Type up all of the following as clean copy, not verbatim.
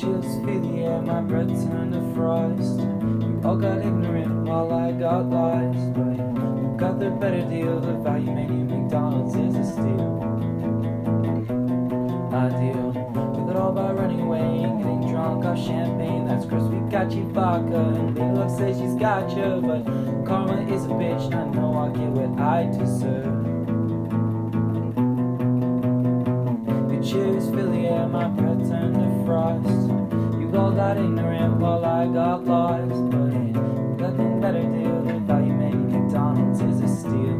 Chills fill the air, my breath turned to frost. You all got ignorant while I got lost, but you got the better deal. The value menu McDonald's is a steal. I deal with it all by running away and getting drunk off champagne. That's gross, we got you vodka, and Lady Luck says she's got you, but karma is a bitch, and I know I'll get what I deserve. Chills fill the air, my breath turned to frost. You all got ignorant while I got lost, but ain't nothing better deal. The value menu McDonald's is a steal.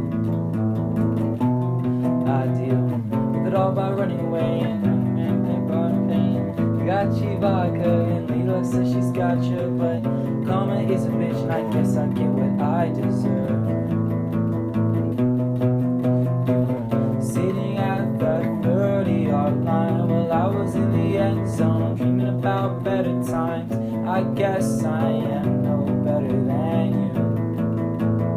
I deal with it all by running away and running pain. You got you vodka and Lady Luck says she's got you, but karma is a bitch, and I guess I get what I deserve. Sitting at that 30-yard line, well, I was in the end zone, dreaming about better times. I guess I am no better than you.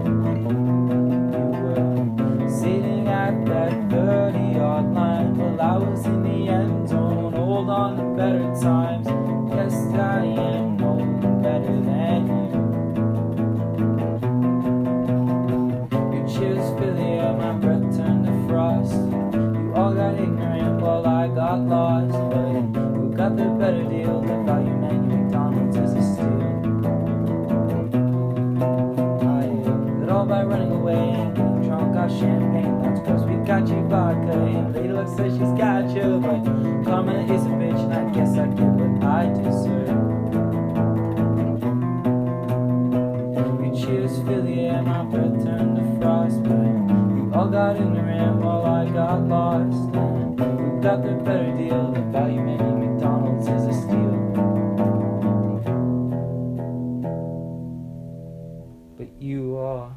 You were sitting at that 30-yard line, well, I was in the end zone, hold on to better times. Guess I am no better than you. Your chills fill the air, my breath turned to frost. You all got ignorant while I got lost, but you got the better deal. The value menu McDonald's is a steal. I did it all by running away and getting drunk off champagne. That's gross, we got you vodka, and Lady Luck says she's got you, but karma is a bitch, and I guess I get what I deserve. Your cheers fill the air, my breath turned to frost, but you all got ignorant while I got lost, and we got the better deal. The value menu McDonald's is a steal. But you are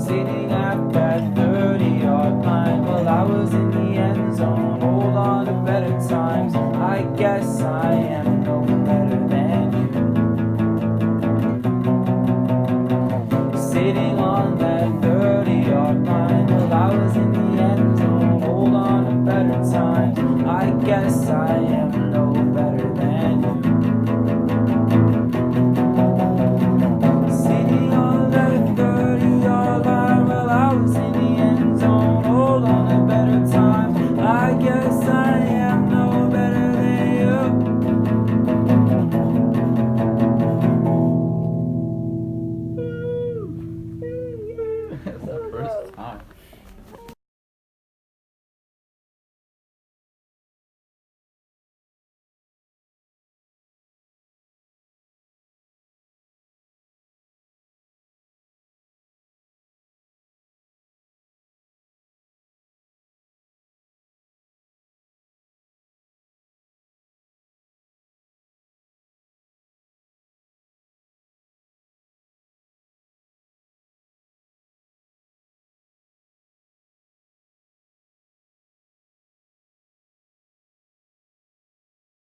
sitting at that 30-yard line, well, I was in the end zone, hold on to better times. I guess I am no better than you. Sitting on that 30-yard line, well, I was in the end zone, hold on to better times. I guess I am